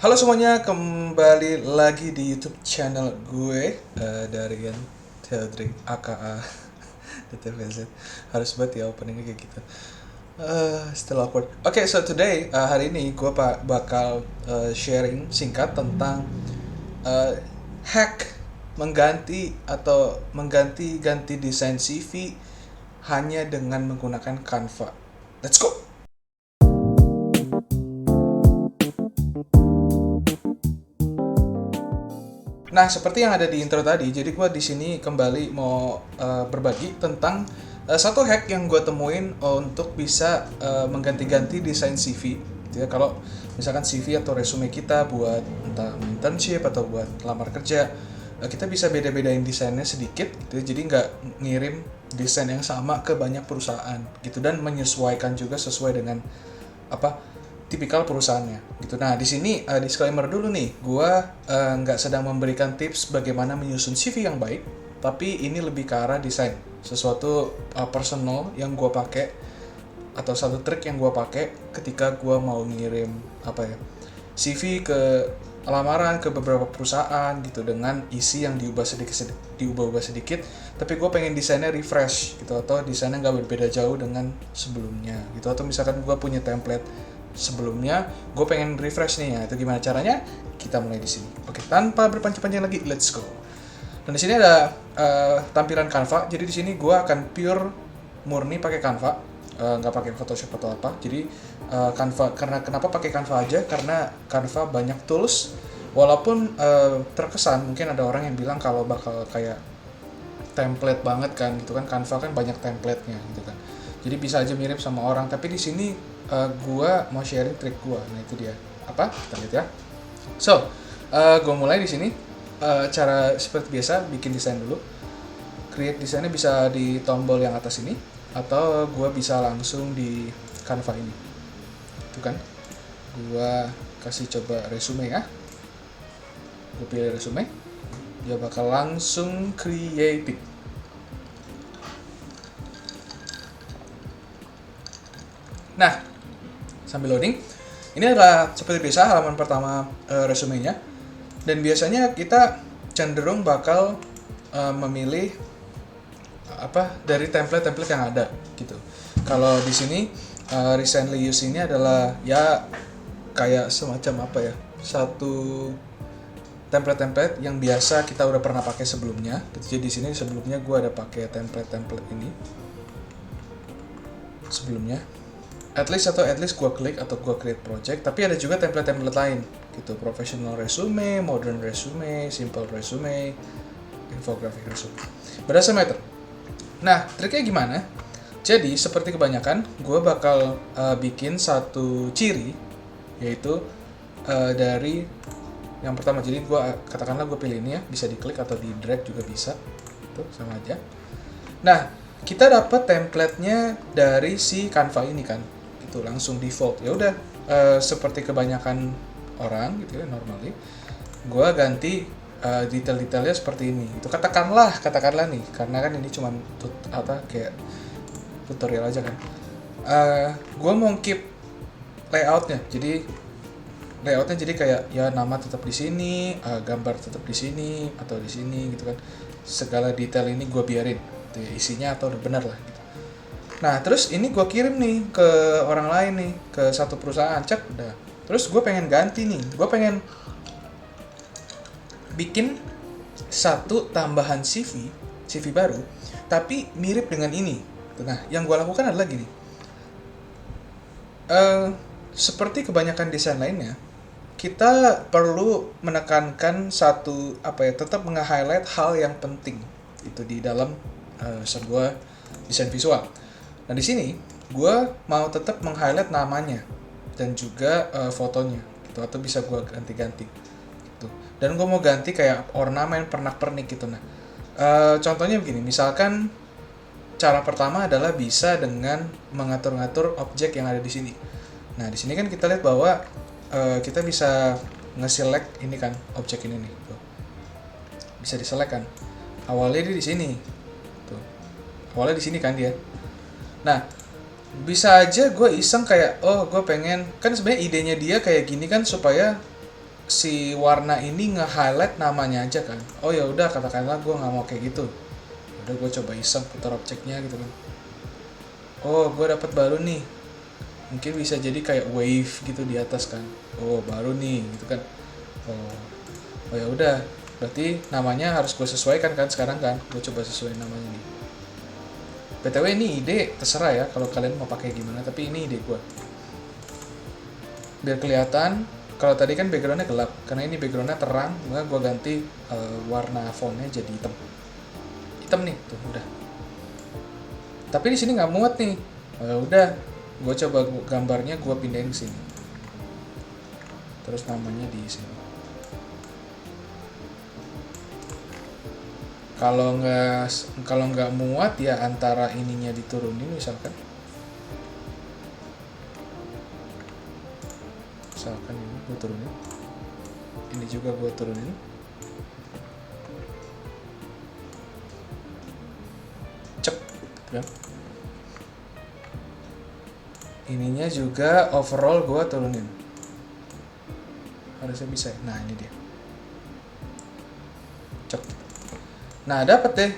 Halo semuanya, kembali lagi di YouTube channel gue Darian Theodric aka DTVZ. Harus banget ya openingnya kayak gitu. Still awkward. Oke, so today hari ini gue bakal sharing singkat tentang uh, hack mengganti desain CV hanya dengan menggunakan Canva. Let's go. Nah, seperti yang ada di intro tadi, jadi gue di sini kembali mau berbagi tentang satu hack yang gue temuin untuk bisa mengganti-ganti desain CV. Ya, kalau misalkan CV atau resume kita buat entah internship atau buat lamar kerja, kita bisa beda-bedain desainnya sedikit, gitu ya. Jadi nggak ngirim desain yang sama ke banyak perusahaan, gitu, dan menyesuaikan juga sesuai dengan apa tipikal perusahaannya gitu. Nah, di sini disclaimer dulu nih, gue nggak sedang memberikan tips bagaimana menyusun CV yang baik, tapi ini lebih ke arah desain, sesuatu personal yang gue pakai atau satu trik yang gue pakai ketika gue mau ngirim CV ke lamaran ke beberapa perusahaan gitu, dengan isi yang diubah sedikit, tapi gue pengen desainnya refresh gitu, atau desainnya nggak berbeda jauh dengan sebelumnya gitu, atau misalkan gue punya template sebelumnya, gue pengen refresh nih ya. Itu gimana caranya? Kita mulai di sini. Oke, tanpa berpanjang-panjang lagi, let's go. Dan di sini ada tampilan Canva. Jadi di sini gue akan pure murni pakai Canva, nggak pakai Photoshop atau apa. Jadi Canva, karena kenapa pakai Canva aja? Karena Canva banyak tools. Walaupun terkesan mungkin ada orang yang bilang kalau bakal kayak template banget kan, gitu kan. Canva kan banyak template-nya gitu kan. Jadi bisa aja mirip sama orang. Tapi di sini gua mau sharing trik gua. Nah, itu dia. Apa? Kita lihat ya. So, gua mulai di sini. Cara seperti biasa, bikin desain dulu. Create desainnya bisa di tombol yang atas ini, atau gua bisa langsung di Canva ini. Itu kan. Gua kasih coba resume ya. Gua pilih resume. Dia bakal langsung create it. Nah, sambil loading, ini adalah seperti biasa halaman pertama resumenya, dan biasanya kita cenderung bakal memilih dari template-template yang ada gitu. Kalau di sini recently used ini adalah ya kayak semacam satu template-template yang biasa kita udah pernah pakai sebelumnya. Jadi di sini sebelumnya gue ada pakai template-template ini sebelumnya. At least gue klik atau gue create project. Tapi ada juga template-template lain gitu, professional resume, modern resume, simple resume, infographic resume, berdasarkan meter. Nah, triknya gimana? Jadi seperti kebanyakan, gue bakal bikin satu ciri, yaitu dari yang pertama. Jadi katakanlah gue pilih ini ya, bisa diklik atau di drag juga bisa, itu sama aja. Nah, kita dapat template-nya dari si Canva ini kan, itu langsung default. Ya udah, seperti kebanyakan orang gitu ya, normally gue ganti detail-detailnya seperti ini. Itu katakanlah nih, karena kan ini cuma kayak tutorial aja kan. Gue mau keep layoutnya, jadi kayak ya nama tetap di sini, gambar tetap di sini atau di sini gitu kan. Segala detail ini gue biarin, gitu ya, isinya atau udah benar lah gitu. Nah, terus ini gue kirim nih ke orang lain nih, ke satu perusahaan, cek udah. Terus gue pengen ganti nih, gue pengen bikin satu tambahan CV baru, tapi mirip dengan ini. Nah, yang gue lakukan adalah gini. Seperti kebanyakan desain lainnya, kita perlu menekankan tetap meng-highlight hal yang penting itu di dalam sebuah desain visual. Nah, di sini gue mau tetap meng-highlight namanya dan juga fotonya gitu, atau bisa gue ganti-ganti gitu. Dan gue mau ganti kayak ornamen pernak-pernik gitu. Nah, contohnya begini, misalkan cara pertama adalah bisa dengan mengatur-ngatur objek yang ada di sini. Nah, di sini kan kita lihat bahwa kita bisa nge-select ini kan, objek ini nih. Tuh. Bisa di-select kan. Awalnya dia di sini. Tuh. Awalnya di sini kan dia. Nah, bisa aja gue iseng kayak, gue pengen, kan sebenarnya idenya dia kayak gini kan, supaya si warna ini nge-highlight namanya aja kan. Oh ya udah, katakanlah gue nggak mau kayak gitu. Udah gue coba iseng putar objeknya gitu kan. Oh gue dapat baru nih. Mungkin bisa jadi kayak wave gitu di atas kan. Oh baru nih gitu kan. Oh, oh ya udah. Berarti namanya harus gue sesuaikan kan sekarang kan. Gue coba sesuaiin namanya nih. BTW ini ide terserah ya kalau kalian mau pakai gimana, tapi ini ide gue. Biar kelihatan, kalau tadi kan backgroundnya gelap, karena ini backgroundnya terang, maka gue ganti warna fontnya jadi hitam. Hitam nih, tuh udah. Tapi di sini nggak muat nih. Udah, gue coba gambarnya gue pindahin ke sini. Terus namanya di sini. Kalau nggak muat ya antara ininya diturunin misalkan ini gue turunin, ini juga gue turunin, cek kan. Ininya juga overall gue turunin, harusnya bisa. Nah ini dia, cek. Nah dapat deh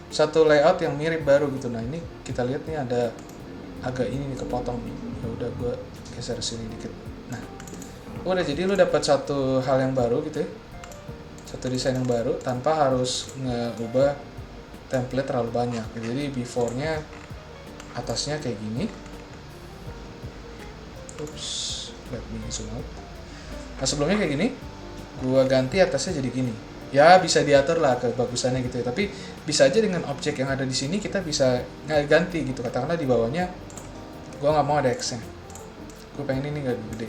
satu layout yang mirip baru gitu. Nah ini kita lihat nih ada agak ini nih kepotong nih. Ya udah gue geser sini dikit. Nah udah, jadi lu dapat satu hal yang baru gitu ya, satu desain yang baru tanpa harus ngeubah template terlalu banyak. Jadi before-nya atasnya kayak gini. Oops, let me zoom out. Nah sebelumnya kayak gini, gua ganti atasnya jadi gini. Ya bisa diatur lah kebagusannya gitu ya, tapi bisa aja dengan objek yang ada di sini kita bisa ganti gitu. Katakanlah di bawahnya gue nggak mau ada X-nya, gue pengen ini nggak gede.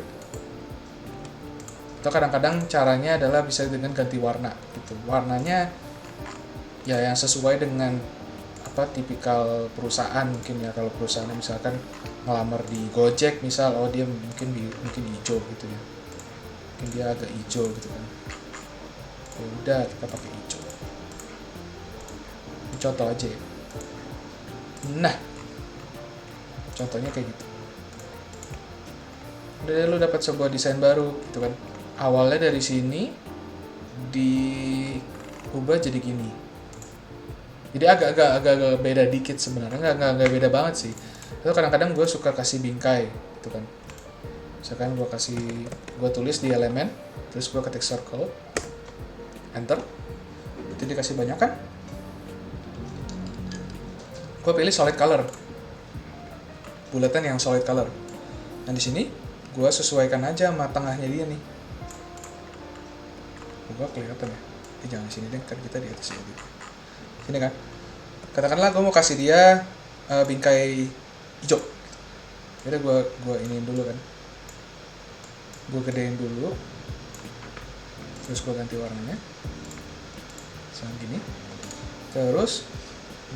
Atau kadang-kadang caranya adalah bisa dengan ganti warna gitu. Warnanya ya yang sesuai dengan apa tipikal perusahaan mungkin ya. Kalau perusahaannya misalkan ngelamar di Gojek misal, oh dia mungkin hijau gitu ya, mungkin dia agak hijau gitu kan. Ya udah kita pakai hijau. Ini contoh aja ya. Nah contohnya kayak gitu. Udah lu dapat sebuah desain baru gitu kan. Awalnya dari sini diubah jadi gini. Jadi agak beda dikit sebenarnya, nggak beda banget sih. Itu kadang-kadang gue suka kasih bingkai gitu kan. Misalkan gue tulis di elemen, terus gue ketik circle, enter, itu dikasih banyak kan. Gue pilih solid color, bulletin yang solid color. Nah di sini gue sesuaikan aja sama tengahnya dia nih. Gue kelihatan ya. Jangan sini deh, kan kita di atas sini. Sini kan. Katakanlah gue mau kasih dia bingkai hijau. Jadi gue iniin dulu kan. Gue gedein dulu. Terus gue ganti warnanya. Sama gini. Terus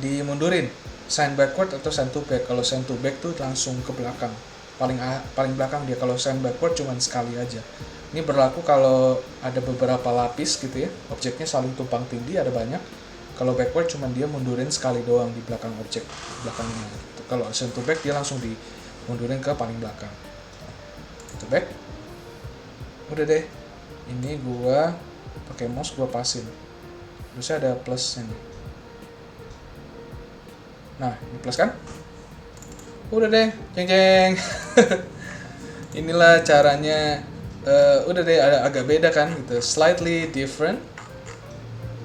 dimundurin. Sign backward atau sign to back. Kalau sign to back tuh langsung ke belakang. Paling belakang dia. Kalau sign backward cuma sekali aja. Ini berlaku kalau ada beberapa lapis gitu ya, objeknya saling tumpang tindih, ada banyak. Kalau backward cuma dia mundurin sekali doang di belakang objek belakangnya. Kalau send to back dia langsung dimundurin ke paling belakang. To back. Udah deh. Ini gua pakai mouse gua pasin. Terusnya ada plusnya nih. Nah, ini plus kan? Udah deh, jeng. Inilah caranya. Udah deh, agak beda kan gitu, slightly different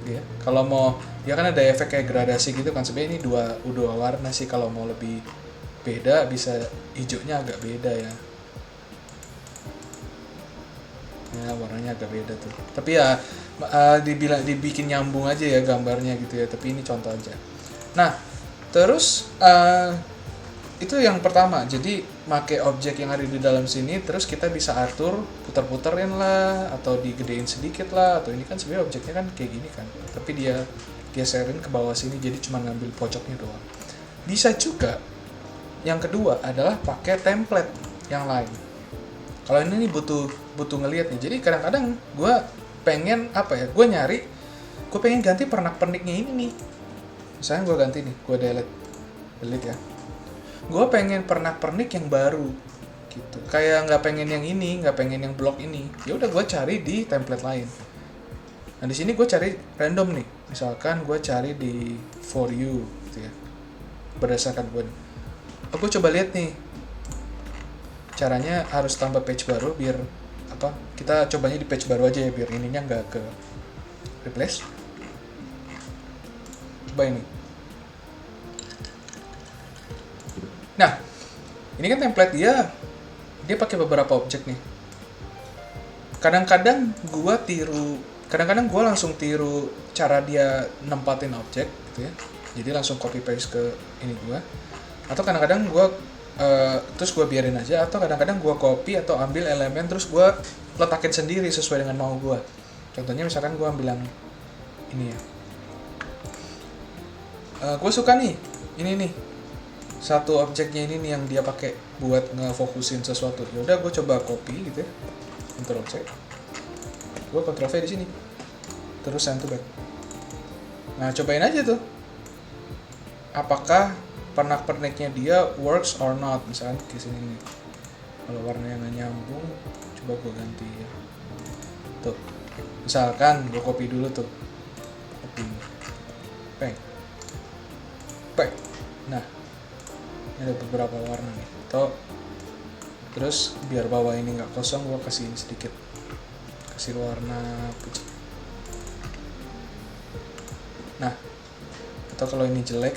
ya. Kalau mau ya kan ada efek kayak gradasi gitu kan, sebenarnya ini dua warna sih. Kalau mau lebih beda bisa hijaunya agak beda ya, warnanya agak beda tuh. Tapi ya dibikin nyambung aja ya gambarnya gitu ya, tapi ini contoh aja. Nah terus itu yang pertama, jadi make objek yang ada di dalam sini, terus kita bisa atur puter-puterin lah, atau digedein sedikit lah, atau ini kan sebenarnya objeknya kan kayak gini kan, tapi dia geserin ke bawah sini, jadi cuma ngambil pojoknya doang. Bisa juga yang kedua adalah pakai template yang lain. Kalau ini nih butuh ngeliat nih, jadi kadang-kadang gue pengen gue pengen ganti pernak-perniknya ini nih. Misalnya gue ganti nih, gue delete ya. Gue pengen pernak-pernik yang baru. gitu. Kayak nggak pengen yang ini, nggak pengen yang blok ini, ya udah gue cari di template lain. Nah di sini gue cari random nih, misalkan gue cari di for you gitu ya, berdasarkan gue. Aku coba lihat nih, caranya harus tambah page baru biar apa? Kita cobanya di page baru aja ya biar ininya nggak ke replace. Coba ini. Nah, ini kan template dia pakai beberapa objek nih. Kadang-kadang gua langsung tiru cara dia nempatin objek gitu ya. Jadi langsung copy paste ke ini gua. Atau kadang-kadang gua terus gua biarin aja, atau kadang-kadang gua copy atau ambil elemen terus gua letakin sendiri sesuai dengan mau gua. Contohnya misalkan gua ambil yang ini ya. Gua suka nih, ini nih. Satu objeknya ini nih yang dia pakai buat ngefokusin sesuatu. Ya udah gue coba copy gitu ya. Ctrl C. Gue Ctrl V di sini. Terus send to back. Nah, cobain aja tuh. Apakah pernak-perniknya dia works or not, misalnya di sini nih. Kalau warnanya nggak nyambung, coba gue ganti ya. Tuh. Misalkan gue copy dulu tuh. Copy. Back. Nah, ini ada beberapa warna nih. Terus biar bawah ini nggak kosong, gue kasih ini sedikit, kasih warna putih. Nah, atau kalau ini jelek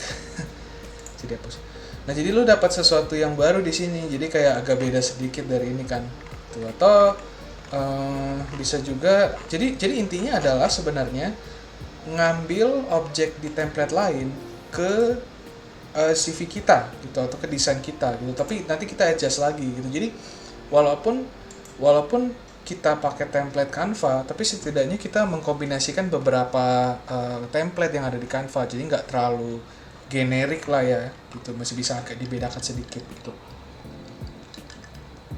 jadi hapus. Nah, jadi lu dapat sesuatu yang baru di sini, jadi kayak agak beda sedikit dari ini kan tuh. Atau bisa juga, jadi intinya adalah sebenarnya ngambil objek di template lain ke CV kita gitu atau ke desain kita gitu, tapi nanti kita adjust lagi gitu. Jadi walaupun kita pakai template Canva, tapi setidaknya kita mengkombinasikan beberapa template yang ada di Canva, jadi nggak terlalu generik lah ya gitu, masih bisa agak dibedakan sedikit gitu.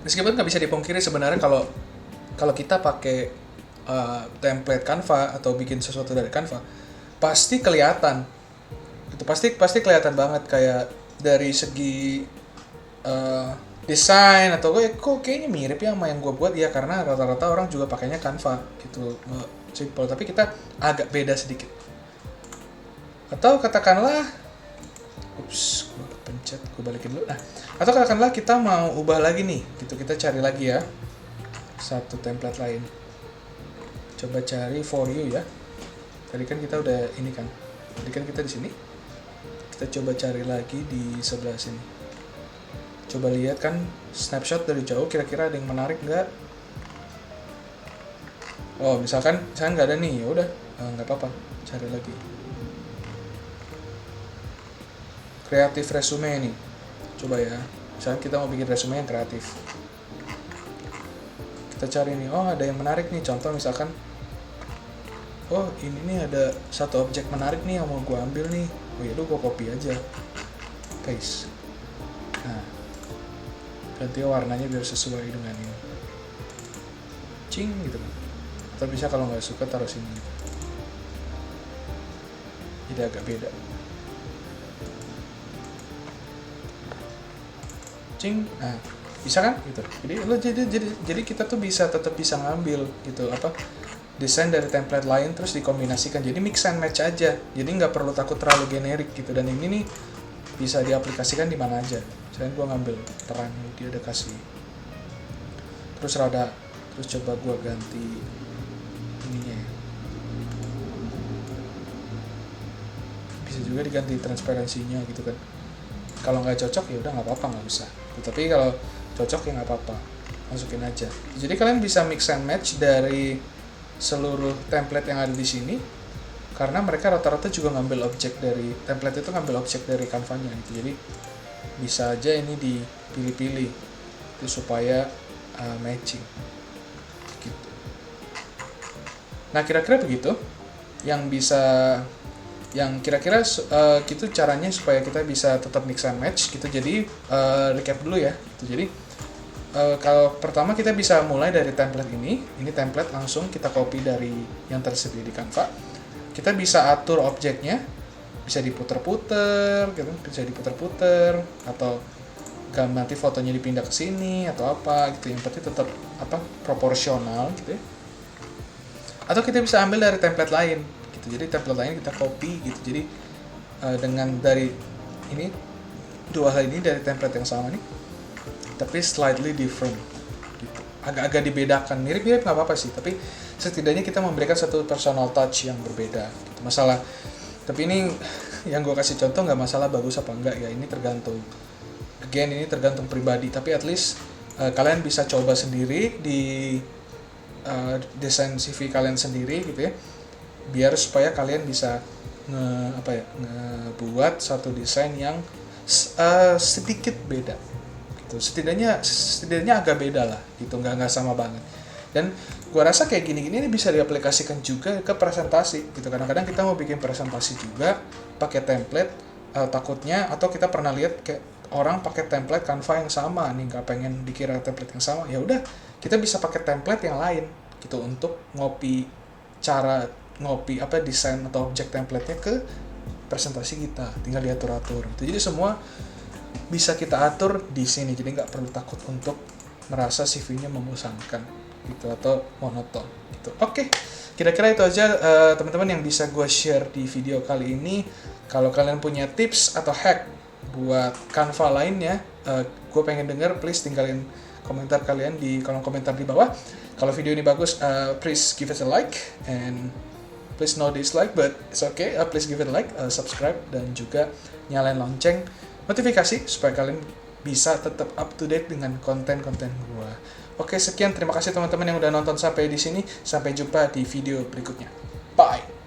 Meskipun nggak bisa dipungkiri sebenarnya kalau kita pakai template Canva atau bikin sesuatu dari Canva, pasti kelihatan. Itu pasti kelihatan banget, kayak dari segi desain atau kok kayaknya mirip ya sama yang gue buat ya, karena rata-rata orang juga pakainya Canva gitu, simple, tapi kita agak beda sedikit. Atau katakanlah gue pencet, gue balikin dulu. Nah, atau katakanlah kita mau ubah lagi nih gitu, kita cari lagi ya satu template lain, coba cari for you ya. Tadi kan kita udah ini kan, tadi kan kita di sini. Kita coba cari lagi di sebelah sini. Coba lihat kan snapshot dari jauh, kira-kira ada yang menarik nggak? Oh, misalkan saya nggak ada nih, ya udah nggak apa-apa, cari lagi. Kreatif resume nih, coba ya. Misalkan kita mau bikin resume yang kreatif. Kita cari nih, oh ada yang menarik nih. Contoh misalkan, oh ini nih ada satu objek menarik nih yang mau gue ambil nih. Oh ya udah gue copy aja, paste. Nah, ganti warnanya biar sesuai dengan ini, cing gitu kan. Atau bisa kalau nggak suka taruh sini gitu. Jadi agak beda, cing. Nah, bisa kan gitu. Jadi kita tuh tetap bisa ngambil gitu apa desain dari template lain terus dikombinasikan, jadi mix and match aja, jadi nggak perlu takut terlalu generik gitu. Dan ini nih bisa diaplikasikan di mana aja. Misalnya gue ngambil terang, dia ada kasih terus rada, terus coba gue ganti ininya ya. Bisa juga diganti transparansinya gitu kan. Kalau nggak cocok ya udah nggak apa-apa, nggak usah. Tapi kalau cocok ya nggak apa-apa, masukin aja. Jadi kalian bisa mix and match dari seluruh template yang ada di sini, karena mereka rata-rata juga ngambil objek dari template itu, ngambil objek dari Canva-nya gitu. Jadi bisa aja ini dipilih-pilih itu supaya matching gitu. Nah, kira-kira begitu yang kira-kira gitu caranya supaya kita bisa tetap mix and match gitu. Jadi recap dulu ya gitu. Jadi kalau pertama kita bisa mulai dari template ini template langsung kita copy dari yang tersedia di Canva. Kita bisa atur objeknya, bisa diputer-puter gitu, bisa diputer-puter atau nanti fotonya dipindah ke sini atau apa gitu, yang penting tetap proporsional gitu ya. Atau kita bisa ambil dari template lain gitu, jadi template lain kita copy gitu, jadi dengan dari ini dua hal ini dari template yang sama nih, tapi slightly different gitu, agak-agak dibedakan, mirip-mirip nggak apa-apa sih, tapi setidaknya kita memberikan satu personal touch yang berbeda gitu. Masalah, tapi ini yang gue kasih contoh nggak masalah bagus apa enggak ya, ini tergantung, again ini tergantung pribadi, tapi at least kalian bisa coba sendiri di desain CV kalian sendiri gitu ya, biar supaya kalian bisa ngebuat satu desain yang sedikit beda gitu, setidaknya agak beda lah gitu, nggak sama banget. Dan gua rasa kayak gini-gini ini bisa diaplikasikan juga ke presentasi gitu. Kadang-kadang kita mau bikin presentasi juga pakai template, takutnya, atau kita pernah lihat kayak orang pakai template Canva yang sama nih, nggak pengen dikira template yang sama, ya udah kita bisa pakai template yang lain gitu untuk ngopi desain atau objek template-nya ke presentasi kita, tinggal diatur-atur gitu. Jadi semua bisa kita atur di sini, jadi nggak perlu takut untuk merasa CV-nya membosankan gitu atau monoton gitu. Oke, kira-kira itu aja teman-teman yang bisa gue share di video kali ini. Kalau kalian punya tips atau hack buat Canva lainnya, gue pengen denger, please tinggalin komentar kalian di kolom komentar di bawah. Kalau video ini bagus, please give it a like, and please no dislike, but it's okay. Please give it a like, subscribe, dan juga nyalain lonceng notifikasi supaya kalian bisa tetap up to date dengan konten-konten gua. Oke, sekian. Terima kasih teman-teman yang udah nonton sampai di sini. Sampai jumpa di video berikutnya. Bye.